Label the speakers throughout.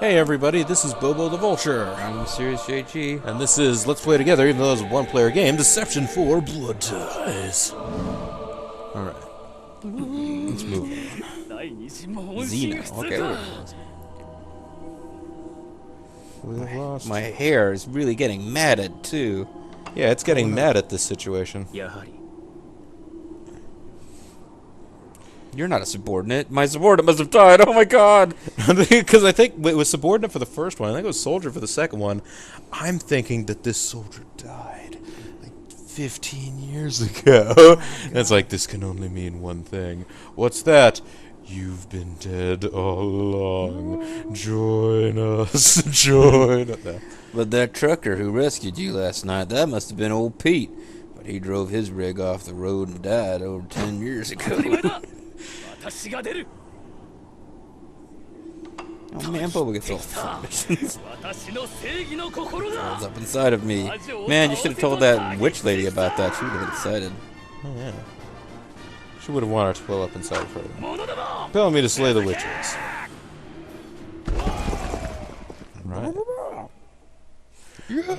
Speaker 1: Hey everybody, this is Bobo the Vulture.
Speaker 2: I'm Serious JG.
Speaker 1: And this is Let's Play Together, even though it's a one-player game, Deception 4 Blood Ties. Alright. Let's move on.
Speaker 2: Zeno. Okay.
Speaker 1: We've lost.
Speaker 2: My hair is really getting matted, too.
Speaker 1: Yeah, it's getting mad at this situation.
Speaker 2: You're not a subordinate. My subordinate must have died. Oh my god.
Speaker 1: Because I think it was subordinate for the first one. I think it was soldier for the second one. I'm thinking that this soldier died like 15 years ago. And it's like, this can only mean one thing. What's that? You've been dead all along. Join us. Join us.
Speaker 2: But that trucker who rescued you last night, that must have been old Pete. But he drove his rig off the road and died over 10 years ago. Oh man, Bobo gets all missions. Up inside of me. Man, you should have told that witch lady about that. She would have been excited.
Speaker 1: Oh yeah. She would have wanted to well up inside of her. Tell me to slay the witches. Right?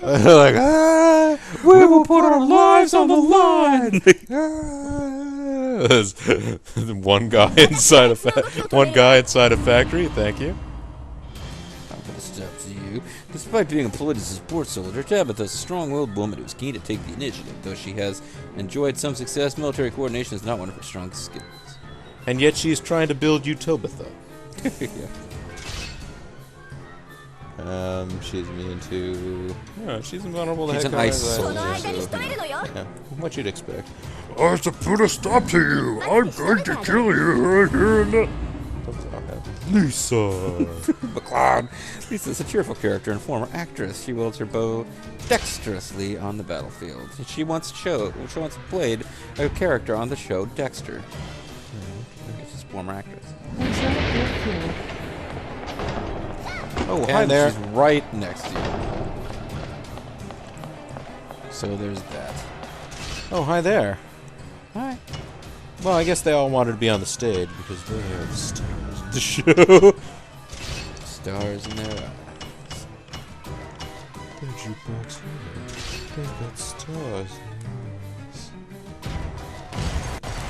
Speaker 1: Like, we will put our lives on the line. One guy inside a factory. Thank you.
Speaker 2: I'm gonna step to you. Despite being employed as a support soldier, Tabitha's a strong-willed woman who is keen to take the initiative. Though she has enjoyed some success, military coordination is not one of her strongest skills.
Speaker 1: And yet she's trying to build Utobitha.
Speaker 2: Yeah.
Speaker 1: She's immune to... Yeah, she's invulnerable to
Speaker 2: She's
Speaker 1: heck
Speaker 2: an ice
Speaker 1: soldier.
Speaker 2: soldier.
Speaker 1: Yeah, what you'd expect.
Speaker 3: I have to put a stop to you. I'm going to kill you right here and now.
Speaker 1: Lisa.
Speaker 2: McCloud. Lisa's a cheerful character and former actress. She wields her bow dexterously on the battlefield. She once played a character on the show Dexter. She's a former actress.
Speaker 1: Oh,
Speaker 2: And
Speaker 1: hi there.
Speaker 2: she's right next to you. So there's that.
Speaker 1: Oh, hi there.
Speaker 2: Hi.
Speaker 1: Well, I guess they all wanted to be on the stage because they are the stars of the show.
Speaker 2: Stars in their eyes.
Speaker 1: The jukebox here. They've got stars in their eyes.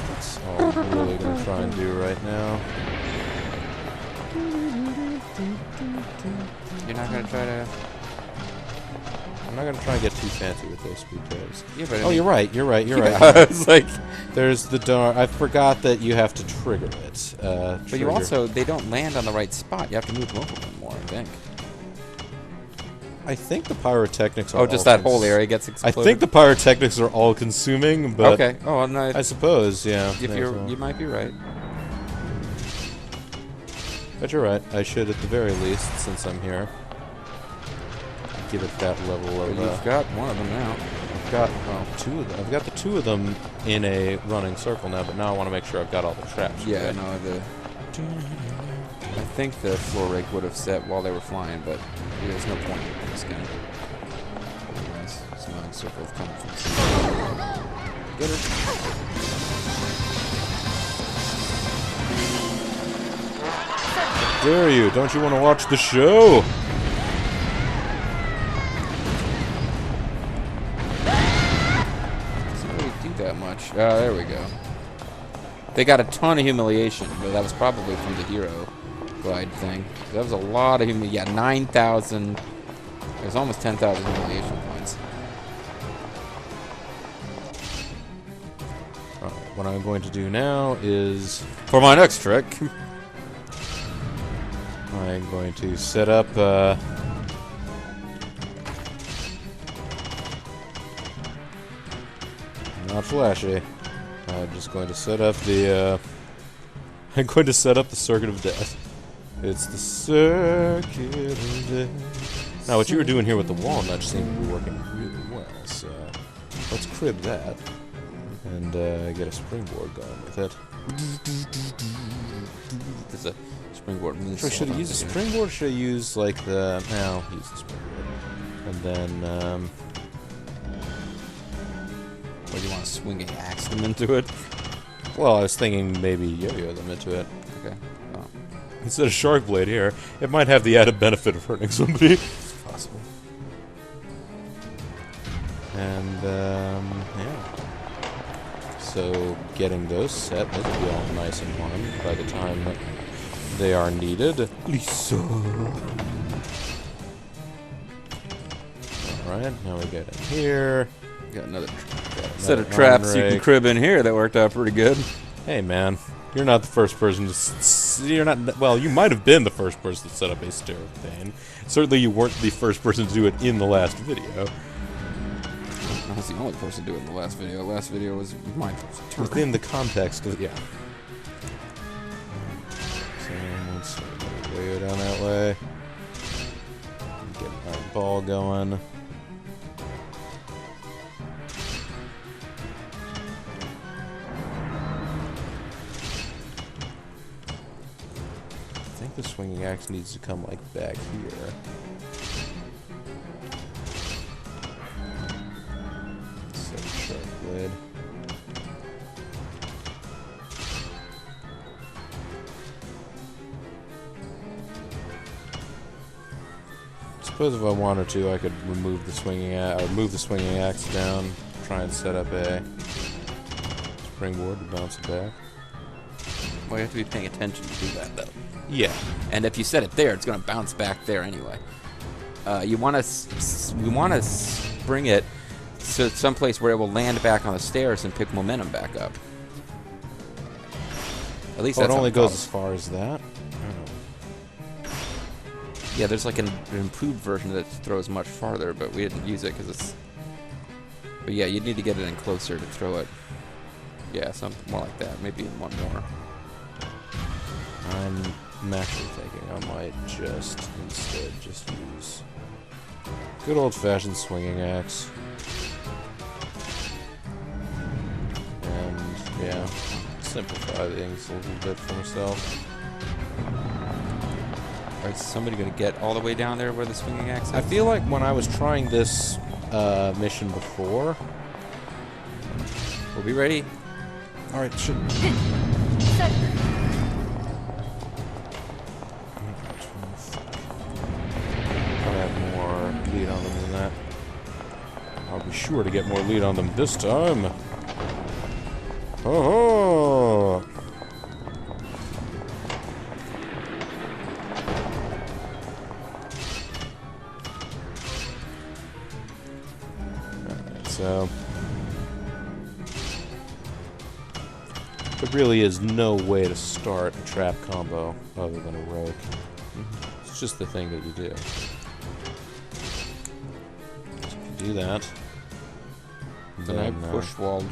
Speaker 1: That's all I'm really going to try and do right now.
Speaker 2: You're not gonna try to...
Speaker 1: I'm not going to try and get too fancy with those because...
Speaker 2: Yeah, but
Speaker 1: Oh, you're right.
Speaker 2: It's like...
Speaker 1: There's the darn... I forgot that you have to trigger it.
Speaker 2: But you also... They don't land on the right spot. You have to move both of them more, I think.
Speaker 1: I think the pyrotechnics are...
Speaker 2: Oh, just that whole area gets exploded?
Speaker 1: I think the pyrotechnics are all consuming, but...
Speaker 2: Okay. Oh, no.
Speaker 1: I suppose, yeah.
Speaker 2: If you might be right.
Speaker 1: But you're right. I should, at the very least, since I'm here, give it that level of...
Speaker 2: You've got one of them now.
Speaker 1: I've got two of them. I've got the two of them in a running circle now, but now I want to make sure I've got all the traps.
Speaker 2: Yeah,
Speaker 1: right.
Speaker 2: no, I think the floor rig would have set while they were flying, but there's no point in this game. Otherwise, it's not a circle of confidence. Get her.
Speaker 1: Dare you? Don't you want to watch the show?
Speaker 2: Doesn't really do that much. Oh, there we go. They got a ton of humiliation, but that was probably from the hero glide thing. That was a lot of humiliation. Yeah, 9,000. There's almost 10,000 humiliation points.
Speaker 1: What I'm going to do now is...
Speaker 2: For my next trick.
Speaker 1: I'm going to set up, not flashy. I'm just going to set up the, I'm going to set up the circuit of death. It's the circuit of death. Now, what you were doing here with the wall nudge seemed to be working really well, so let's crib that and, get a springboard going with it.
Speaker 2: There's a springboard moonsault.
Speaker 1: So should I use a springboard or should I use, like, the... No, I'll use the springboard. And then,
Speaker 2: Or do you want to swinging axe them into it?
Speaker 1: well, I was thinking maybe yo-yo them into it.
Speaker 2: Okay. Oh.
Speaker 1: instead of Shark Blade here, it might have the added benefit of hurting somebody.
Speaker 2: It's possible.
Speaker 1: And, yeah. So, getting those set, those will be all nice and warm by the time that they are needed. Lisa! Alright, now we get in here.
Speaker 2: Got another set of traps you can crib in here that worked out pretty good.
Speaker 1: Hey, man. You're not the first person to... You're not... Well, you might have been the first person to set up a Sterobane. Certainly you weren't the first person to do it in the last video.
Speaker 2: I was the only person to do it in the last video. The last video was my turn.
Speaker 1: Within the context of... Yeah. So, let's way down that way. Get our ball going. I think the swinging axe needs to come like back here. Set Shark Blade. Suppose if I wanted to, I could remove the swinging axe down, try and set up a springboard to bounce it back.
Speaker 2: Well, you have to be paying attention to do that, though.
Speaker 1: Yeah.
Speaker 2: And if you set it there, it's going to bounce back there anyway. You want to spring it to someplace where it will land back on the stairs and pick momentum back up. At least
Speaker 1: It
Speaker 2: that's
Speaker 1: only goes as far as that?
Speaker 2: Yeah, there's like an improved version that throws much farther, but we didn't use it because it's... But yeah, you'd need to get it in closer to throw it. Yeah, something more like that. Maybe one more.
Speaker 1: I'm actually thinking I might instead just use good old-fashioned swinging axe. And, yeah, simplify things a little bit for myself.
Speaker 2: Is somebody going to get all the way down there where the swinging axe is?
Speaker 1: I feel like when I was trying this mission before...
Speaker 2: We'll be ready.
Speaker 1: Alright, should... I'll have more lead on them than that. I'll be sure to get more lead on them this time. Oh! So, there really is no way to start a trap combo other than a rake. It's just the thing that you do. So if you do that,
Speaker 2: Then I push-walled.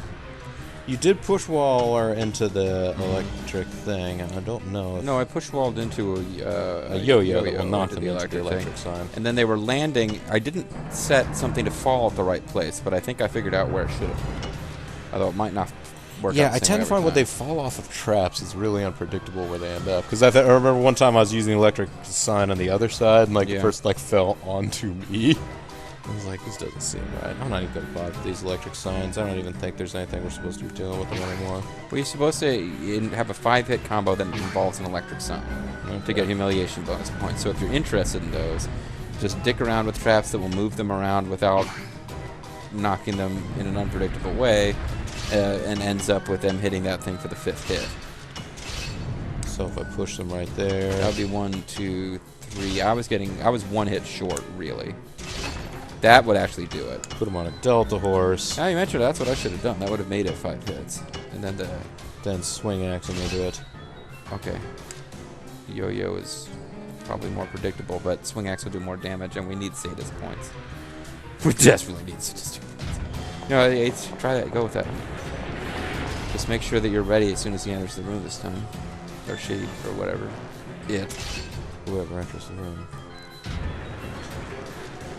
Speaker 1: You did push wall or into the electric thing, and I don't know if...
Speaker 2: No, I push-walled into
Speaker 1: a yo-yo that will knock them into the electric sign.
Speaker 2: And then they were landing. I didn't set something to fall at the right place, but I think I figured out where it should have. Although it might not work out
Speaker 1: Yeah,
Speaker 2: the
Speaker 1: I
Speaker 2: same
Speaker 1: tend
Speaker 2: way
Speaker 1: to find
Speaker 2: every
Speaker 1: when they
Speaker 2: time.
Speaker 1: fall off of traps, it's really unpredictable where they end up. Because I remember one time I was using the electric sign on the other side, and it first fell onto me. I was like, this doesn't seem right. I'm not even going to bother with these electric signs. I don't even think there's anything we're supposed to be dealing with them anymore.
Speaker 2: Well, you're supposed to have a 5-hit combo that involves an electric sign to get humiliation bonus points. So if you're interested in those, just dick around with traps that will move them around without knocking them in an unpredictable way, and ends up with them hitting that thing for the 5th hit.
Speaker 1: So if I push them right there...
Speaker 2: That would be 1, 2, 3. I was 1 hit short, really. That would actually do it.
Speaker 1: Put them on a Delta Horse.
Speaker 2: Now you mentioned that's what I should have done. That would have made it 5 hits. And then
Speaker 1: Then swing axe and we'll do it.
Speaker 2: Okay. Yo-yo is probably more predictable, but swing axe will do more damage, and we need sadist points. We desperately need sadist points. No, try that. Go with that. Just make sure that you're ready as soon as he enters the room this time. Or she, or whatever.
Speaker 1: Whoever enters the room.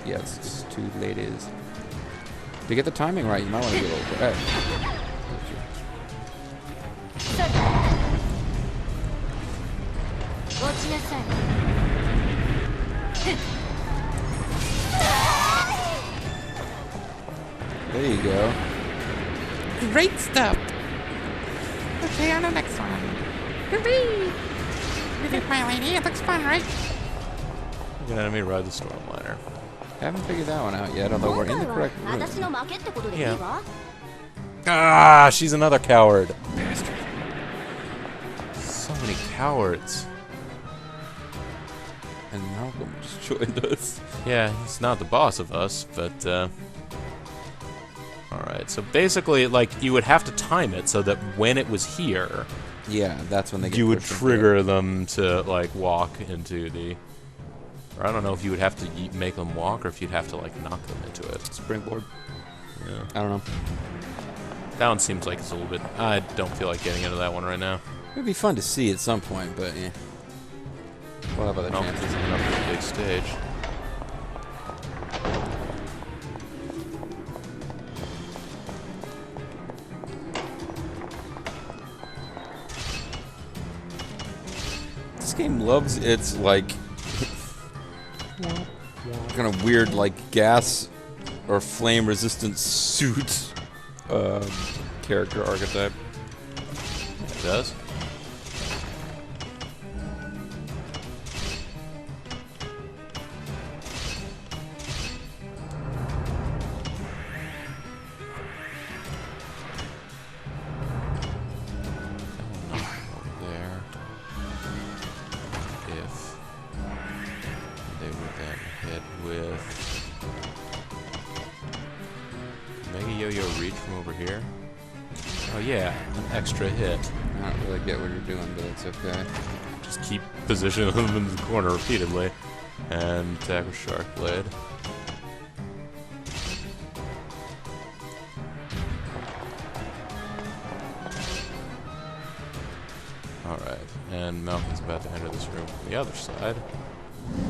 Speaker 2: Yeah, it's 2 ladies. To get the timing right, you might want to be a little quick. There you go.
Speaker 4: Great stuff. Okay, on the next one. Hooray! you think, my lady? It looks fun, right?
Speaker 1: Look at enemy ride the Stormliner.
Speaker 2: Haven't figured that one out yet, although we're in the correct room.
Speaker 1: Yeah. Ah, she's another coward.
Speaker 2: Bastard.
Speaker 1: So many cowards.
Speaker 2: And Malcolm just joined us.
Speaker 1: Yeah, he's not the boss of us, but, alright, so basically, like, you would have to time it so that when it was here,
Speaker 2: Yeah, that's when they get
Speaker 1: you would
Speaker 2: pushed into
Speaker 1: trigger them to, like, walk into the... Or I don't know if you would have to make them walk or if you'd have to, like, knock them into it.
Speaker 2: it. Springboard.
Speaker 1: Yeah.
Speaker 2: I don't know.
Speaker 1: That one seems like it's a little bit... I don't feel like getting into that one right now.
Speaker 2: It'd be fun to see at some point, but yeah. We'll have other
Speaker 1: Malcolm's
Speaker 2: chances.
Speaker 1: coming up to the big stage.
Speaker 2: This game loves its, like, kind of weird, like, gas or flame resistant suit character archetype.
Speaker 1: It does. Oh yeah, an extra hit.
Speaker 2: I don't really get what you're doing, but it's okay.
Speaker 1: Just keep positioning them in the corner repeatedly. And attack with Shark Blade. Alright, and Malcolm's about to enter this room from the other side.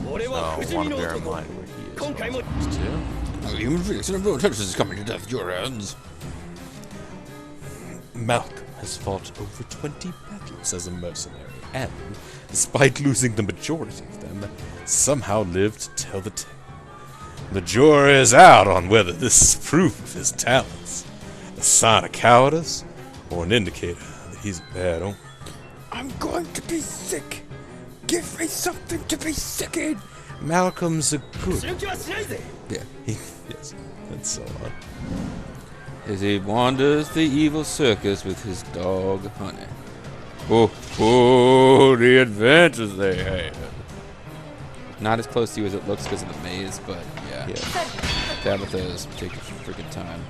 Speaker 1: So I want to bear in mind where he is. These two.
Speaker 2: The human Phoenix and everyone touches is coming to death at your hands.
Speaker 1: Malcolm has fought over 20 battles as a mercenary, and, despite losing the majority of them, somehow lived to tell the tale. The jury is out on whether this is proof of his talents, a sign of cowardice, or an indicator that he's a bad omen.
Speaker 2: I'm going to be sick. Give me something to be sick in.
Speaker 1: Malcolm's a good...
Speaker 2: Yeah.
Speaker 1: Yes, and so on.
Speaker 2: As he wanders the evil circus with his dog, Honey. Oh, the adventures they had. Not as close to you as it looks because of the maze, but yeah. Tabitha is taking some freaking time.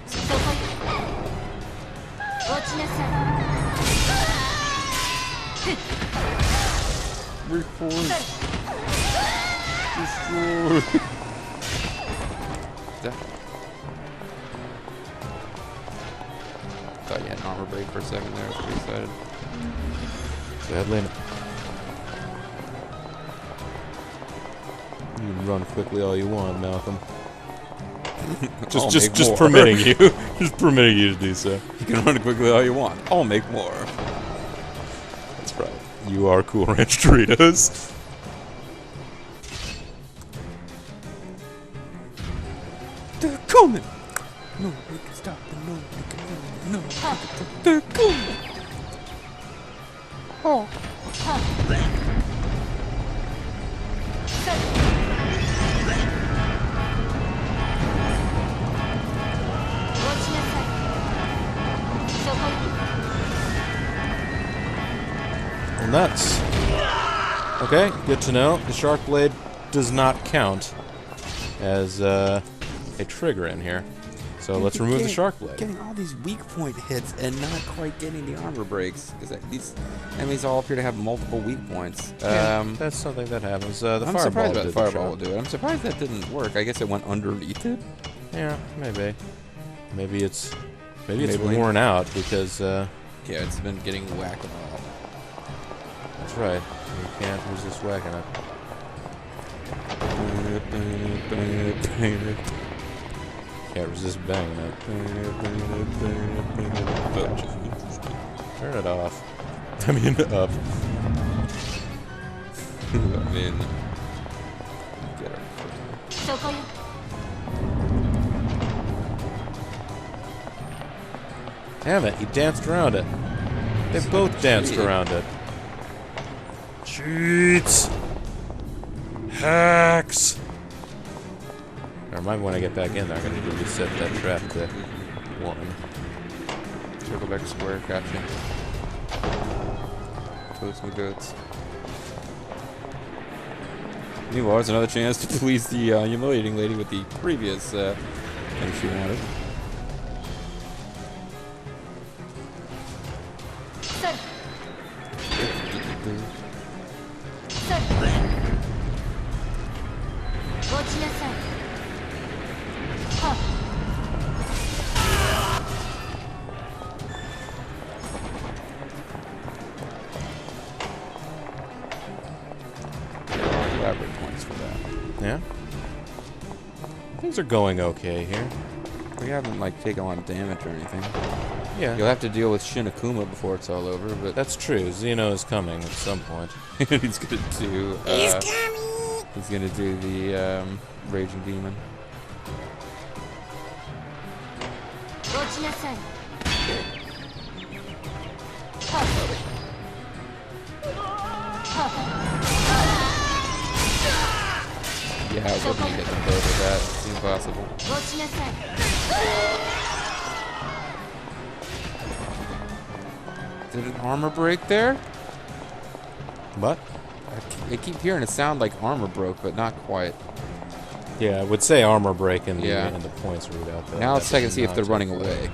Speaker 2: Destroy. Thought you had an armor break for a second there. I was pretty excited.
Speaker 1: Sadly, you can run quickly all you want, Malcolm. just permitting you, just permitting you to do so.
Speaker 2: You can run quickly all you want. I'll make more.
Speaker 1: That's right. You are Cool Ranch Doritos.
Speaker 2: They're coming. No, we can stop them. No, we can. No, they're coming. Oh.
Speaker 1: Well, nuts. Okay, good to know. The Shark Blade does not count as a trigger in here. So let's remove the Shark Blade.
Speaker 2: Getting all these weak point hits and not quite getting the armor breaks because these enemies all appear to have multiple weak points.
Speaker 1: That's something that happens. The
Speaker 2: I'm
Speaker 1: fireball
Speaker 2: surprised that
Speaker 1: did
Speaker 2: fireball
Speaker 1: the
Speaker 2: will do it. I'm surprised that didn't work. I guess it went underneath it.
Speaker 1: Yeah, maybe. Maybe it's
Speaker 2: Maybelline.
Speaker 1: worn out because
Speaker 2: Yeah, it's been getting whacked all.
Speaker 1: that's right. You can't resist whacking it. Can't resist banging it. Turn it off. I mean, up.
Speaker 2: I mean, get her.
Speaker 1: Damn it, he danced around it. They both danced around it. Cheats. Hacks. Now remind me when I get back in there, I'm going to reset that trap to 1.
Speaker 2: Circle back to square, gotcha. Toast my goats. Meanwhile, there's another chance to please the humiliating lady with the previous thing she wanted. Elaborate points for that.
Speaker 1: Yeah? Things are going okay here.
Speaker 2: We haven't like taken a lot of damage or anything.
Speaker 1: Yeah.
Speaker 2: You'll have to deal with Shin Akuma before it's all over, but
Speaker 1: That's true. Zeno is coming at some point.
Speaker 2: he's gonna do.
Speaker 4: He's coming!
Speaker 2: He's gonna do the Raging Demon. Yeah, I was hoping to get them both with that. It's impossible. Did an armor break there?
Speaker 1: What?
Speaker 2: I keep hearing it sound like armor broke, but not quite.
Speaker 1: Yeah, I would say armor break in the,
Speaker 2: Yeah.
Speaker 1: in the points readout. Though.
Speaker 2: Now let's
Speaker 1: That
Speaker 2: check and
Speaker 1: does
Speaker 2: see if
Speaker 1: not
Speaker 2: they're
Speaker 1: take
Speaker 2: running
Speaker 1: place.
Speaker 2: away.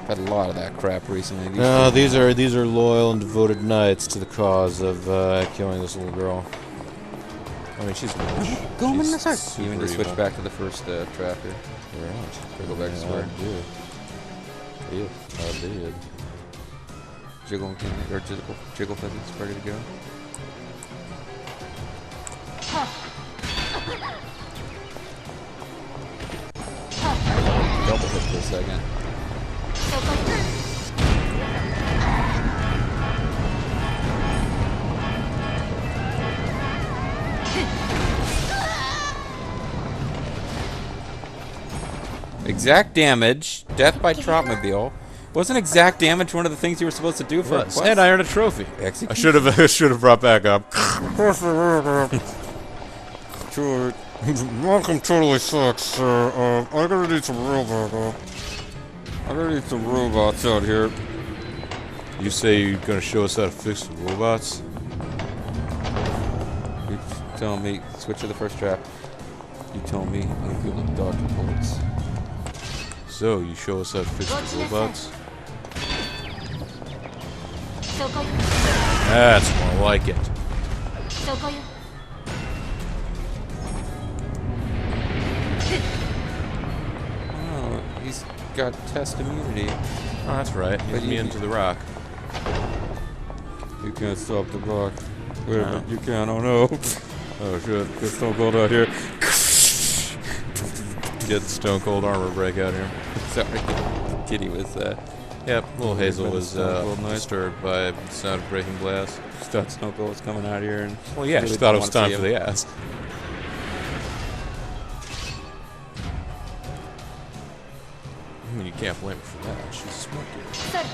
Speaker 2: Had a lot of that crap recently.
Speaker 1: No, these are loyal and devoted knights to the cause of killing this little girl. I mean, she's
Speaker 4: Go in the
Speaker 1: she's
Speaker 4: search.
Speaker 1: super
Speaker 2: Even to switch
Speaker 1: evil.
Speaker 2: back to the first trap here.
Speaker 1: Right.
Speaker 2: Go back to
Speaker 1: Yeah,
Speaker 2: square.
Speaker 1: I did. Yes, I did.
Speaker 2: Jiggle or jiggle pheasants ready to go. Double hit for a second. Exact damage, death by Trotmobile. Wasn't exact damage one of the things you were supposed to do for a quest?
Speaker 1: And I earned a trophy.
Speaker 2: Execute.
Speaker 1: I should have brought back up.
Speaker 2: Sure.
Speaker 3: Welcome totally sucks, sir. I gotta need some real burger.
Speaker 2: I gotta need some robots out here.
Speaker 1: You say you're gonna show us how to fix the robots?
Speaker 2: You telling me, switch to the first trap. You telling me I'm gonna feel like dodging bullets.
Speaker 1: So you show us how to fix the robots? That's more like it.
Speaker 2: Oh, he's got test immunity.
Speaker 1: Oh, that's right.
Speaker 2: But
Speaker 1: He's immune to the rock.
Speaker 2: You can't stop the rock. Wait a minute, you can, oh no. Oh shit, get Stone Cold out here.
Speaker 1: Get Stone Cold armor break out here.
Speaker 2: Sorry, Kitty was,
Speaker 1: Yep, little Hazel was
Speaker 2: Stone Cold Knight.
Speaker 1: disturbed by the sound of breaking glass.
Speaker 2: thought Stone Cold was coming out here and...
Speaker 1: Well, yeah,
Speaker 2: really
Speaker 1: she thought it
Speaker 2: didn't
Speaker 1: was
Speaker 2: wanna
Speaker 1: time
Speaker 2: see
Speaker 1: for
Speaker 2: him.
Speaker 1: the ass. I mean, you can't blame her for that. She's a smart kid.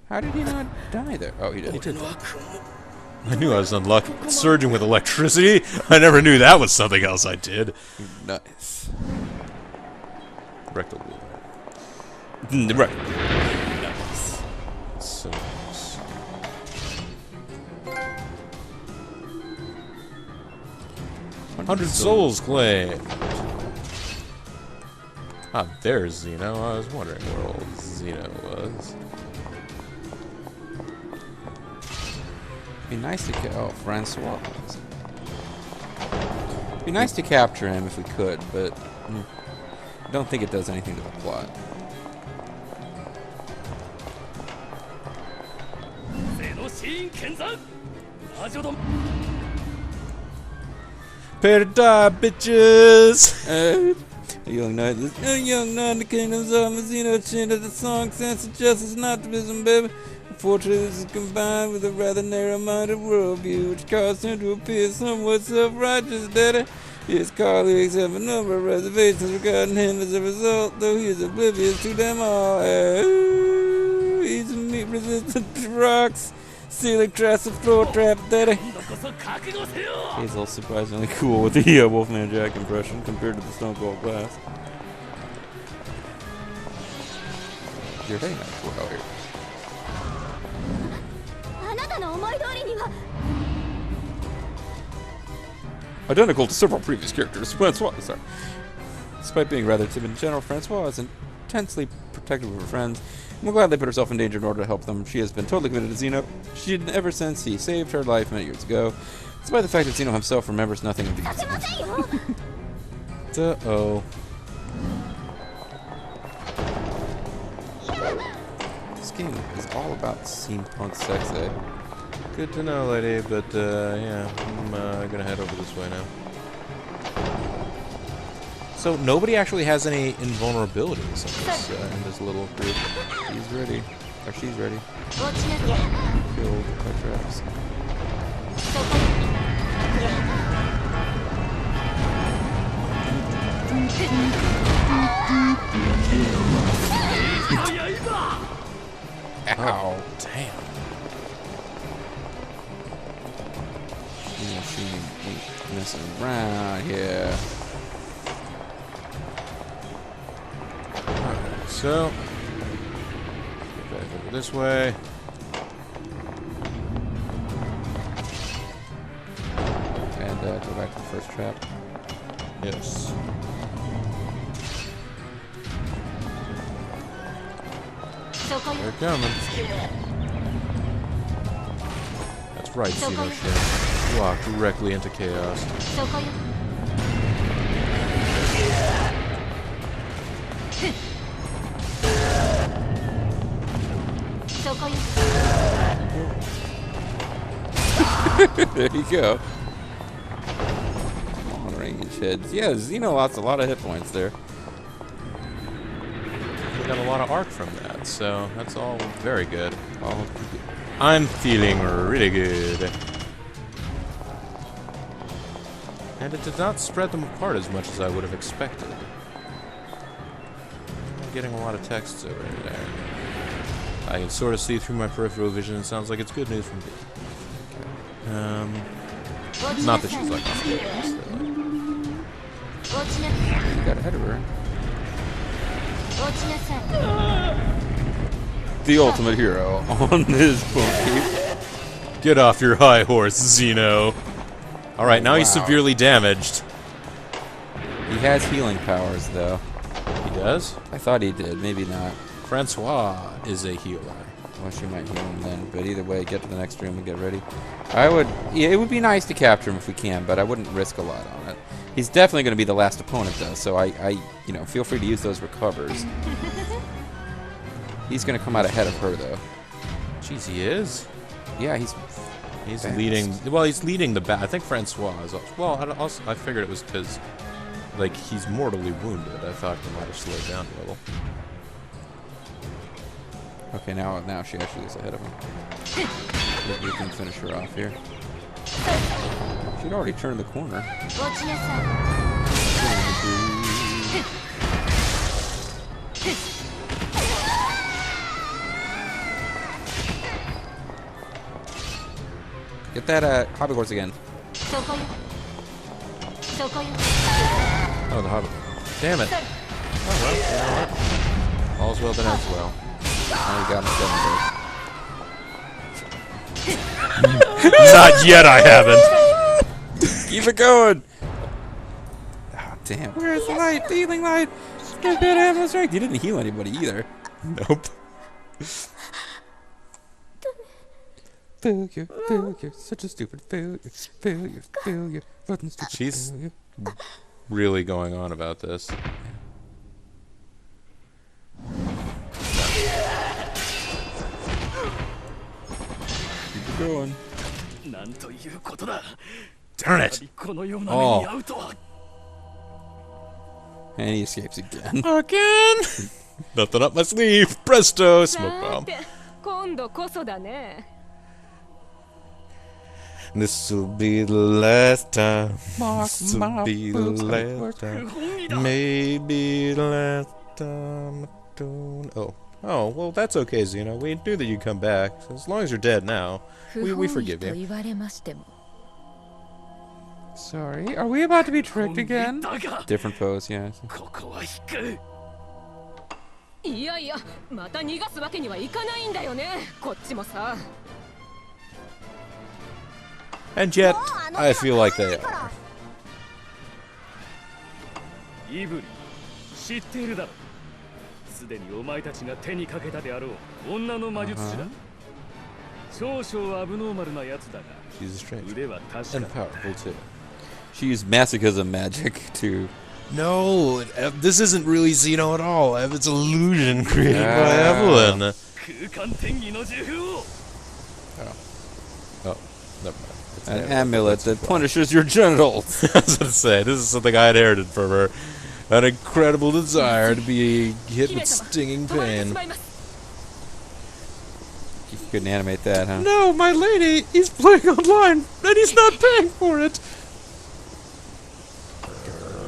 Speaker 2: How did he not die there? Oh, he did.
Speaker 1: I knew I was unlucky. Surging with electricity? I never knew that was something else I did.
Speaker 2: Nice.
Speaker 1: Rectal
Speaker 2: Right.
Speaker 1: Nice. So nice. 100 souls claimed. Ah, there's Zeno. I was wondering where old Zeno was.
Speaker 2: Be nice to oh, Francois. Be nice to capture him if we could, but I don't think it does anything to the plot.
Speaker 5: Zeno Shin Kenzan. Najodo.
Speaker 1: Prepare to die, bitches!
Speaker 2: A young knight, a young knight in the kingdoms of Zeno Shin of the song sense of justice and optimism, baby. fortunes combined with a rather narrow-minded worldview, which caused him to appear somewhat self-righteous, Daddy. His colleagues have a number of reservations regarding him as a result, though he is oblivious to them all. He's meat-resistant to rocks, ceiling traps and floor trap, Daddy.
Speaker 5: 今度こそ覚悟せよ
Speaker 2: Hazel surprisingly cool with the Wolfman Jack impression compared to the Stone Cold Glass. You're hitting that cool out here.
Speaker 4: あなたの思い通りには
Speaker 2: Identical to several previous characters, Francois, sorry. Despite being rather timid in general, Francois is intensely protective of her friends and will gladly put herself in danger in order to help them. She has been totally committed to Zeno. She did ever since he saved her life many years ago, despite the fact that Zeno himself remembers nothing of the
Speaker 4: させま
Speaker 2: incident.
Speaker 4: せんよ
Speaker 1: Uh-oh.
Speaker 2: This game is all about steampunk sex, eh?
Speaker 1: Good to know, lady, but, yeah, I'm gonna head over this way now. So, nobody actually has any invulnerabilities in this little group.
Speaker 2: He's ready. Or she's ready.
Speaker 4: 落ちなさい
Speaker 2: Killed by traps.
Speaker 4: そこ
Speaker 2: Ow.
Speaker 1: Damn.
Speaker 2: Zeno Shin ain't messing around here.
Speaker 1: Alright, so... Get back over this way.
Speaker 2: And go back to the first trap.
Speaker 1: Yes. They're coming. That's right, Zeno Shin. Walk directly into chaos.
Speaker 4: そこよ そこよ
Speaker 2: There you go. On range heads. Yeah, Zeno lost a lot of hit points there.
Speaker 1: We got a lot of arc from that, so that's all very good.
Speaker 2: Oh,
Speaker 1: I'm feeling really good. And it did not spread them apart as much as I would have expected. I'm getting a lot of texts over there. I can sort of see through my peripheral vision. It sounds like it's good news from me. Not that she's like on the chaos, though.
Speaker 4: 落ちなさい
Speaker 2: you got ahead of her.
Speaker 4: 落ちなさい
Speaker 2: The ultimate hero on this pony.
Speaker 1: Get off your high horse, Zeno. Alright, now he's
Speaker 2: Wow.
Speaker 1: severely damaged.
Speaker 2: He has healing powers, though.
Speaker 1: He does?
Speaker 2: I thought he did. Maybe not.
Speaker 1: Francois is a healer.
Speaker 2: Well, she might heal him then. But either way, get to the next room and get ready. I would... Yeah, it would be nice to capture him if we can, but I wouldn't risk a lot on it. He's definitely going to be the last opponent, though, so I you know, feel free to use those recovers. He's going to come out ahead of her, though.
Speaker 1: Jeez, he is?
Speaker 2: Yeah, he's
Speaker 1: He's
Speaker 2: fast.
Speaker 1: leading... Well, he's leading the battle. I think Francois is... Well, I figured it was because, like, he's mortally wounded. I thought he might have slowed down a little.
Speaker 2: Okay, now she actually is ahead of him. Maybe we can finish her off here. She'd already turned the corner.
Speaker 4: 落ちなさい
Speaker 2: Get that hobby horse again.
Speaker 4: そこよそこよ
Speaker 1: Oh, the Hobbit. Damn it. Oh, well, you know what? All's well that ends well.
Speaker 2: Now you got him 7
Speaker 1: Not yet, I haven't!
Speaker 2: Keep it going! Ah, damn. Where's the light? The healing light! Get that ammo strength! You didn't heal anybody either.
Speaker 1: Nope.
Speaker 2: Failure, failure, such a stupid failure, failure, failure, fucking stupid
Speaker 1: She's-
Speaker 2: failure.
Speaker 1: Really going on about this.
Speaker 2: Keep it going.
Speaker 5: なんということだ
Speaker 1: Darn it!
Speaker 5: このような目に遭うとは
Speaker 2: And he escapes again.
Speaker 1: Again! Nothing up my sleeve! Presto! Smoke
Speaker 4: さ
Speaker 1: bomb.
Speaker 4: て今
Speaker 6: 今度こそだね。
Speaker 1: This will be the last time. This will be the last time. Maybe the last time I don't. Oh, well, that's okay, Zeno. We knew that you'd come back. So as long as you're dead now, we forgive you.
Speaker 6: 言われましても。
Speaker 2: Sorry, are we about to be tricked again?
Speaker 5: だが
Speaker 2: Different pose, yeah.
Speaker 5: ここは引く。
Speaker 6: いやいや、また逃がすわけにはいかないんだよね。こっちもさ。
Speaker 1: And yet, I feel like they are.
Speaker 5: イブリ知っているだろう。すでにお前たちが手にかけたであろう女の魔術師だ。少々アブノーマルなやつだが
Speaker 1: She's strange
Speaker 5: 腕は確
Speaker 1: and
Speaker 5: かだ。
Speaker 1: powerful too.
Speaker 2: She used masochism magic to...
Speaker 1: No, this isn't really Zeno at all. It's illusion created by Evelyn.
Speaker 5: 空間転移の呪符を。
Speaker 1: Oh, never mind. It's
Speaker 2: An
Speaker 1: an
Speaker 2: amulet that punishes your genitals.
Speaker 1: I was going to say, this is something I inherited from her. An incredible desire to be hit with stinging
Speaker 6: 止まってし
Speaker 1: pain.
Speaker 6: まいます。
Speaker 2: You couldn't animate that, huh?
Speaker 1: No, my lady, he's playing online, and he's not paying for it.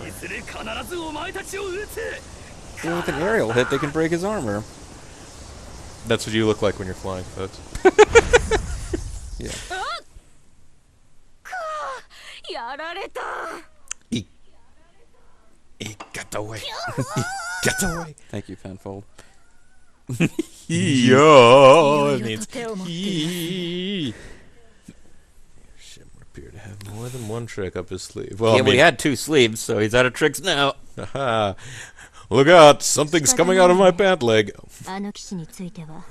Speaker 5: いずれ必ずお前たちを撃つ。
Speaker 2: Even with an aerial hit, they can break his armor.
Speaker 1: That's what you look like when you're flying, folks.
Speaker 2: Yeah.
Speaker 6: やられた。
Speaker 1: He got away. He got away.
Speaker 2: Thank you, Penfold.
Speaker 1: Yo, it means
Speaker 6: 手を持っています。
Speaker 1: he. Shimmer appeared to have more than one trick up his sleeve. Well,
Speaker 2: Yeah,
Speaker 1: I
Speaker 2: well, he
Speaker 1: mean,
Speaker 2: had 2 sleeves, so he's out of tricks now.
Speaker 1: haha. Look out, something's coming out of my pant leg.
Speaker 4: あの騎士については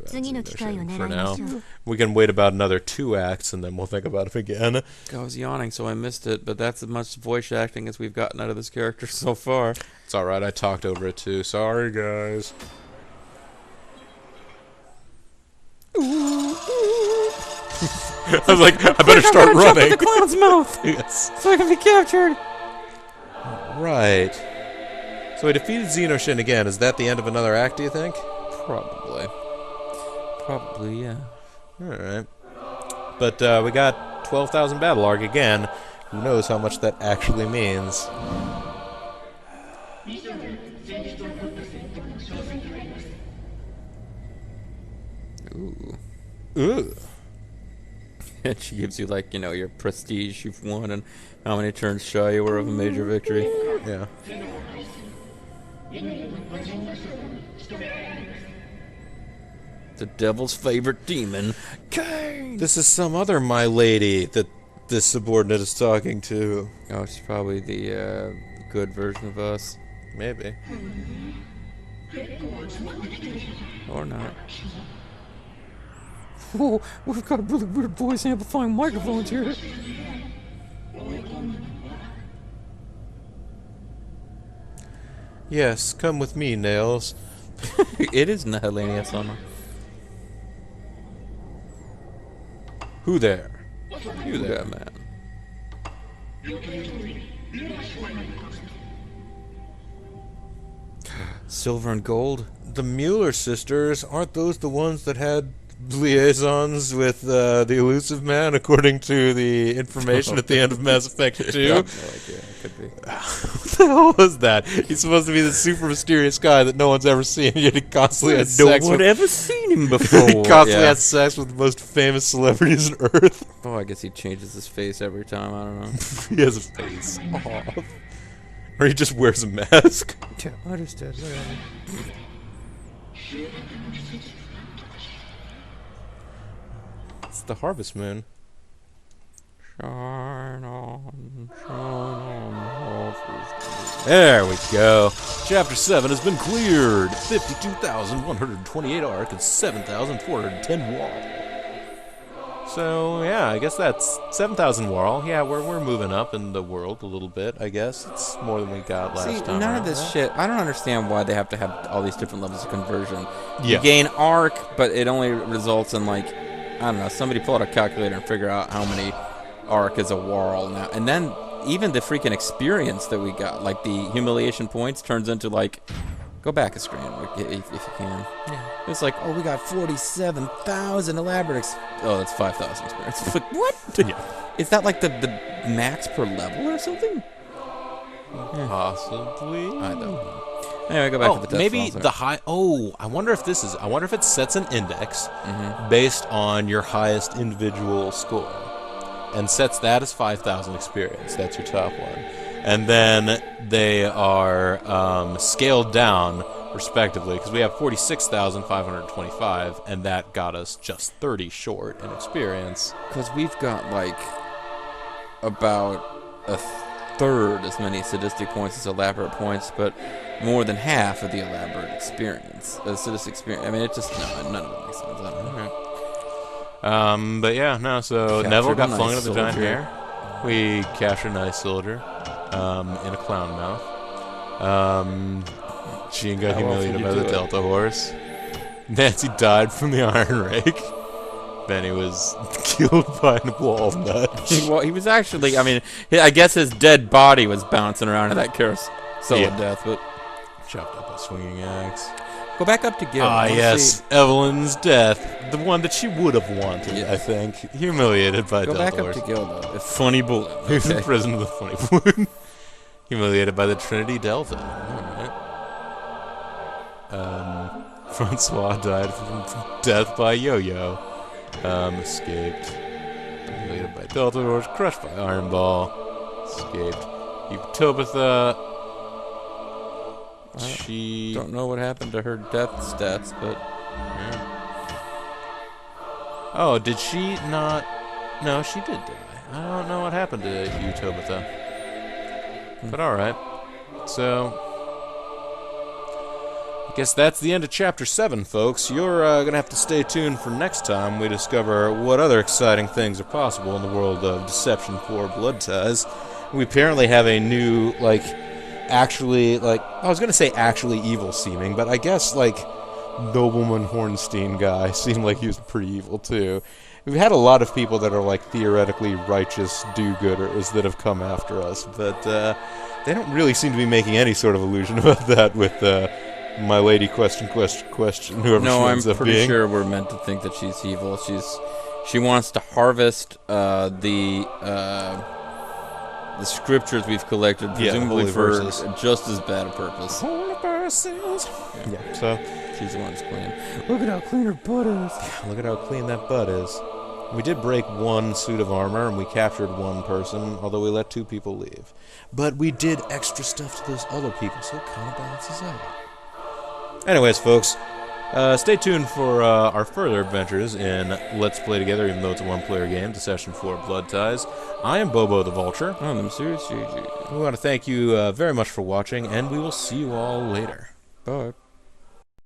Speaker 4: 次の機会を狙
Speaker 1: For
Speaker 4: いま
Speaker 1: now.
Speaker 4: しょう。
Speaker 1: We can wait about another 2 acts and then we'll think about him again.
Speaker 2: I was yawning, so I missed it, but that's as much voice acting as we've gotten out of this character so far.
Speaker 1: It's alright, I talked over it too. Sorry, guys. I was like, I better start running.
Speaker 2: the clown's mouth,
Speaker 1: Yes.
Speaker 2: so I can be captured.
Speaker 1: Right. So we defeated Zeno Shin again. Is that the end of another act, do you think?
Speaker 2: Probably. Probably, yeah.
Speaker 1: Alright. But we got 12,000 battle arc again. Who knows how much that actually means.
Speaker 2: Ooh.
Speaker 1: Ooh.
Speaker 2: And she gives you, like, you know, your prestige you've won and how many turns shy you were of a major victory.
Speaker 1: Yeah.
Speaker 2: The devil's favorite demon, Cain!
Speaker 1: This is some other my lady that this subordinate is talking to.
Speaker 2: Oh, she's probably the good version of us.
Speaker 1: Maybe.
Speaker 2: Or not. Oh, we've got a really weird voice amplifying microphones here.
Speaker 1: Yes, come with me, Nails.
Speaker 2: It is Nahelania Summer.
Speaker 1: Who there?
Speaker 2: You there, man. Silver and gold?
Speaker 1: The Mueller sisters, aren't those the ones that had liaisons with the elusive man, according to the information at the end of Mass Effect 2?
Speaker 2: I have no idea. It could be.
Speaker 1: What the hell was that? He's supposed to be the super mysterious guy that no one's ever seen, yet he constantly has
Speaker 2: No
Speaker 1: sex
Speaker 2: one
Speaker 1: with...
Speaker 2: ever seen him before.
Speaker 1: he constantly
Speaker 2: Yeah.
Speaker 1: has sex with the most famous celebrities on Earth.
Speaker 2: Oh, I guess he changes his face every time. I don't know.
Speaker 1: He has a face off. Or he just wears a mask.
Speaker 2: Yeah, I just did.
Speaker 1: It's the Harvest Moon.
Speaker 2: Shine on, harvest.
Speaker 1: There we go. Chapter 7 has been cleared. 52,128 arc and 7,410 wall. So, yeah, I guess that's 7,000 wall. Yeah, we're moving up in the world a little bit, I guess. It's more than we got last
Speaker 2: See,
Speaker 1: time.
Speaker 2: none
Speaker 1: around.
Speaker 2: of this shit. I don't understand why they have to have all these different levels of conversion.
Speaker 1: Yeah.
Speaker 2: You gain arc, but it only results in, like, I don't know, somebody pull out a calculator and figure out how many arc is a wall now. And then even the freaking experience that we got, like the humiliation points, turns into, like, Go back a screen if you can. Yeah. It's like, oh, we got 47,000 elaborate. Oh, that's 5,000 experience. It's like, what?
Speaker 1: Yeah.
Speaker 2: Is that like the max per level or something?
Speaker 1: Possibly.
Speaker 2: I don't know. Anyway, go back to the death
Speaker 1: maybe
Speaker 2: sponsor.
Speaker 1: the high. Oh, I wonder if it sets an index based on your highest individual score, and sets that as 5,000 experience. That's your top one, and then they are scaled down respectively because we have 46,525, and that got us just 30 short in experience.
Speaker 2: Because we've got like about a third as many sadistic points as elaborate points, but more than half of the elaborate experience. Sadistic experience. I mean, it just none of it makes sense. I don't know.
Speaker 1: But yeah, no. So
Speaker 2: Captured
Speaker 1: Neville got
Speaker 2: a
Speaker 1: flung
Speaker 2: nice
Speaker 1: into the giant
Speaker 2: soldier.
Speaker 1: hair. We captured a nice soldier in a clown mouth. Jean got
Speaker 2: How else would
Speaker 1: humiliated
Speaker 2: you
Speaker 1: by
Speaker 2: do
Speaker 1: the
Speaker 2: it?
Speaker 1: Delta Horse. Nancy died from the Iron Rake. Benny was killed by a walnut.
Speaker 2: Well, he was actually. I mean, I guess his dead body was bouncing around in that carousel
Speaker 1: Yeah.
Speaker 2: of death. But
Speaker 1: Chopped up a swinging axe.
Speaker 2: go back up to Gil.
Speaker 1: Ah,
Speaker 2: Let's
Speaker 1: yes,
Speaker 2: see.
Speaker 1: Evelyn's death. The one that she would have wanted,
Speaker 2: Yes.
Speaker 1: I think. Humiliated by
Speaker 2: Go
Speaker 1: Delta
Speaker 2: back up
Speaker 1: Horse.
Speaker 2: to Gil though. A funny bullet.
Speaker 1: He was in
Speaker 2: Okay.
Speaker 1: prison with a funny balloon. Humiliated by the Trinity Delta. Alright. Francois died from death by yo-yo. Escaped. Humiliated by Delta Horse. Crushed by Iron Ball. Escaped. Tabitha. She...
Speaker 2: Don't know what happened to her death stats, but
Speaker 1: Oh, did she not... No, she did die. I don't know what happened to you, Tabitha. But alright. So... I guess that's the end of Chapter 7, folks. You're going to have to stay tuned for next time we discover what other exciting things are possible in the world of Deception 4 Blood Ties. We apparently have a new, like, actually, like... I was going to say actually evil seeming, but I guess, like... Nobleman Hornstein guy seemed like he was pretty evil too. We've had a lot of people that are like theoretically righteous do-gooders that have come after us, but they don't really seem to be making any sort of illusion about that with my lady question whoever
Speaker 2: no,
Speaker 1: she
Speaker 2: I'm
Speaker 1: ends up
Speaker 2: pretty
Speaker 1: being.
Speaker 2: sure we're meant to think that she's evil. She wants to harvest the scriptures we've collected, presumably
Speaker 1: holy
Speaker 2: for
Speaker 1: verses.
Speaker 2: just as bad a purpose.
Speaker 1: Holy verses. Yeah, so
Speaker 2: She's the one who's clean. Look at how clean her butt is.
Speaker 1: look at how clean that butt is. We did break one suit of armor, and we captured one person, although we let 2 people leave. But we did extra stuff to those other people, so it kind of balances out. Anyways, folks, stay tuned for our further adventures in Let's Play Together, even though it's a one-player game, Deception 4 Blood Ties. I am Bobo the Vulture.
Speaker 2: Oh, the mysterious GG.
Speaker 1: We want to thank you very much for watching, and we will see you all later.
Speaker 2: Bye.